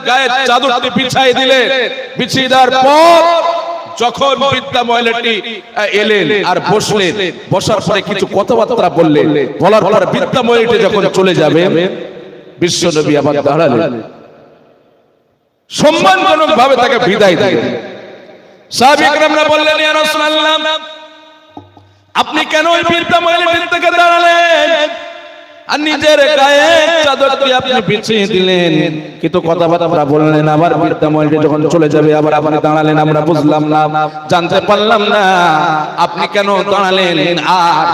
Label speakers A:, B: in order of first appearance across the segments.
A: গায়ে চাদরটি বিছাই দিলেন। বিছিয়ে দেওয়ার পর যখন বৃদ্ধা মহিলাটি এলেন আর বসলেন, বসার পরে কিছু কথাবার্তা বললেন। বলার পর বৃদ্ধা মহিলাটি যখন চলে যাবে, বিশ্বনবী আবার দাঁড়ালেন, সম্মানজনক ভাবে তাকে বিদায় দিলেন। সাহাবায়ে কেরামরা বললেন, ইয়া রাসূলুল্লাহ, আপনি কেন ওই বৃদ্ধা মহিলাটির থেকে দাঁড়ালেন আর নিজের গায়ে চাদরটি আপনি বিছিয়ে দিলেন, কিন্তু কথাবার্তা বললেন। আবার বৃদ্ধা মহিলাটি যখন চলে যাবে আবার আপনি দাঁড়ালেন। আমরা বুঝলাম না, জানতে পারলাম না আপনি কেন দাঁড়ালেন আর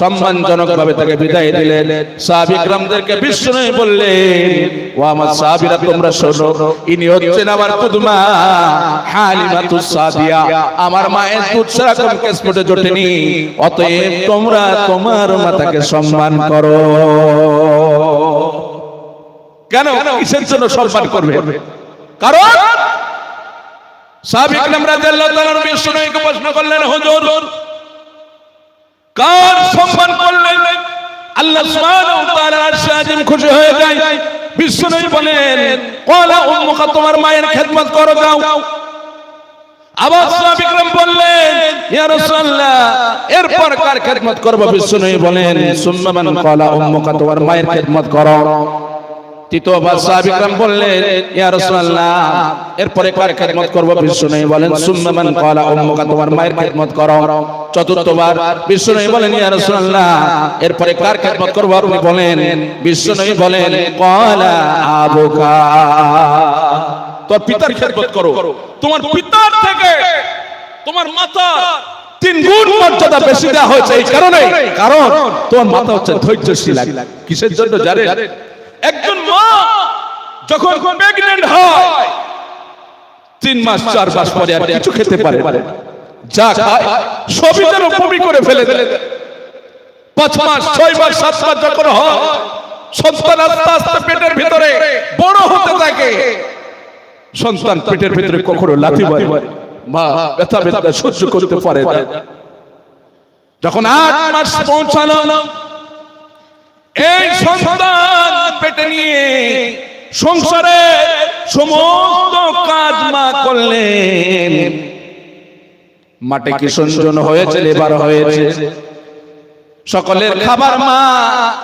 A: সম্মানজনক ভাবে তাকে বিদায় দিলেন। সাহাবায়ে কেরামদেরকে বিশ্বনবী বললেন, ও আমার সাহাবীরা, তোমরা শোনো, ইনি হচ্ছেন আমার কুদমা হালিমাতুস সাদিয়া। আমার মায়ের দুধ সেরকম কিসমতে জোটেনি, অতএব তোমরা তোমার মাতাকে সম্মান করো। কেন, কিসের জন্য সম্মান করবে? কারণ সাহাবায়ে কেরাম রাদিয়াল্লাহু তাআলা বিশ্বনবীকে প্রশ্ন করলেন, হুজুর, কার সম্মান করলেন আল্লাহ সুবহানাহু ওয়া তাআলা আরশে আজিম খুশি হয়ে যায়? বিশ্বনবী বলেন, ক্বালা উম্মুকা, তোমার মায়ের খেদমত করো যাও। আবার সাহাবায়ে কেরাম বললেন, ইয়া রাসূলুল্লাহ, এরপর কার খেদমত করব? বিশ্বনবী বলেন, সুম্মা মান, ক্বালা উম্মুকা, তোমার মায়ের খেদমত করো। তৃতীয়বার সাহাবায়ে কেরাম বললেন, ইয়া রাসূলুল্লাহ, এরপরে কার খেদমত করব? বিশ্বনবী বলেন, সুম্মা মান, ক্বালা উম্মুকা, তোমার মায়ের খেদমত করো। চতুর্থবার বিশ্বনবী বলেন, ইয়া রাসূলুল্লাহ, এরপরে কার খেদমত করব? আপনি বলেন। বিশ্বনবী বলেন, ক্বালা আবুকা, তোর পিতার খেদমত করো। তোমার পিতার থেকে তোমার মাতা 3 গুণ মর্যাদা বেশি দেওয়া হয়েছে। এই কারণে, কারণ তোমার মাতা হচ্ছে ধৈর্যশীল। কিসের জন্য জানেন? একজন মা যখন প্রেগন্যান্ট হয় 3 মাস 4 মাস পরে আর কিছু খেতে পারে না, যা খায় সবই যেন বমি করে ফেলে দেয়। 5 মাস 6 মাস 7 মাস যখন হয়, সন্তান আস্তে আস্তে পেটের ভিতরে বড় হতে থাকে। সন্তান পেটের ভিতরে কখনো লাথি মারে, মা ব্যথা ব্যথা সহ্য করতে পারে না। যখন 8 মাস পৌঁছালো, এই সন্তান পেটে নিয়ে সংসারে সমস্ত কাজ মা করলেন। মাঠে কি সঞ্জন হয়েছে, লেবার হয়েছে, সকলের খাবার মা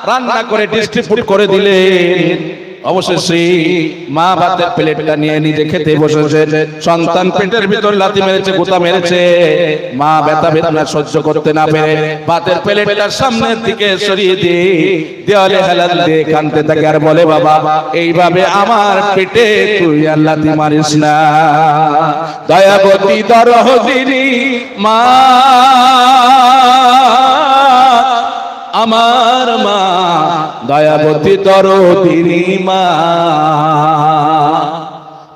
A: রান্না করে ডিস্ট্রিবিউট করে দিলেন। অবশেষে মা ভাতের প্লেটটা নিয়ে নিজে খেতে বসেছে। সন্তান পেটের ভিতর লাথি মেরেছে, গোতা মেরেছে। মা ব্যথা বেদনা সহ্য করতে না পেরে ভাতের প্লেটটার সামনের দিকে সরিয়ে দিয়ে দেওয়ালে হেলাল দিয়ে কাঁদতে থাকে আর বলে, বাবা, এইভাবে আমার পেটে তুই আর লাথি মারিস না। দয়াবতী দরদিনী মা, আমার মা, দয়াবতী দরদিনী মা।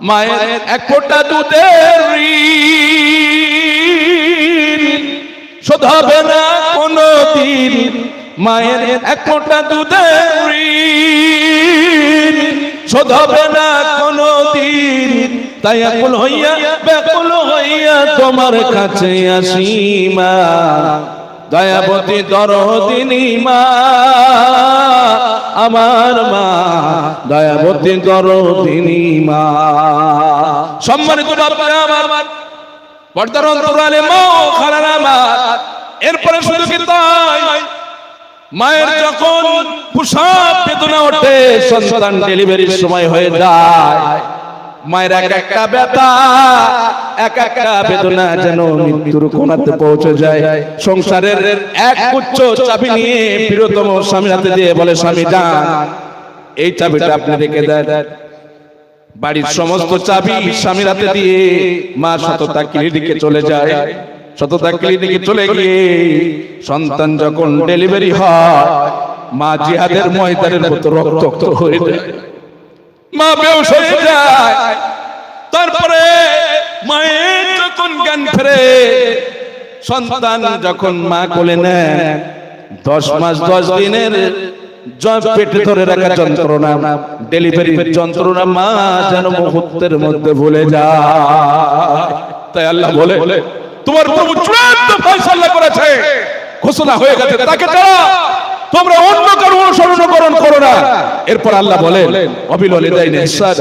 A: মায়ের এক ফোঁটা দুধের ঋণ শোধ হবে না কোনদিন। মায়ের এক ফোঁটা দুধের ঋণ শোধ হবে না কোনদিন। তাই আকুল হইয়া ব্যাকুল হইয়া তোমার কাছে আসি মা, দয়াবতী দরদিনী মা, আমার মা, দয়াবতী দরদিনী মা। সম্মানিত বাবারা আমার, পর্দার অন্তরালে মা ও খালারা আমার, এরপরে শুধু কি তাই, মায়ের যখন প্রসব বেদনা ওঠে, সন্তান ডেলিভারির সময় হয়ে যায়, মায়ের এক একটা ব্যথা, এক একটা বেদনা যেন মৃত্যুর কোণাতে পৌঁছে যায়। সংসারের এক গুচ্ছ চাবি নিয়ে প্রিয়তম স্বামীর হাতে দিয়ে বলে, স্বামী যান, এই চাবিটা আপনি রেখে দেন। বাড়ির সমস্ত চাবি স্বামীর হাতে দিয়ে মা সততা ক্লিনিকে চলে যায়। সততা ক্লিনিকে চলে গিয়ে সন্তান যখন ডেলিভারি হয়, মা জিহাদের ময়দানের মতো রক্তাক্ত হয়ে যায়, মা বেহুশ হয়ে যায়। তারপরে মায়ের যখন জ্ঞান ফেরে, সন্তান যখন মা কোলে নেয়, 10 মাস 10 দিনের পেটে ধরে রাখা যন্ত্রণা, ডেলিভারির যন্ত্রণা মা যেন মুহূর্তের মধ্যে ভুলে যায়। তাই আল্লাহ বলে, তোমার প্রভু চূড়ান্ত ফয়সালা করেছে, ঘোষণা হয়ে গেছে, তাকে ছাড়া তোমরা অন্য কারো অনুসরণ করো না। এরপর আল্লাহ বলেন, অবিললিদাইন ইহসান,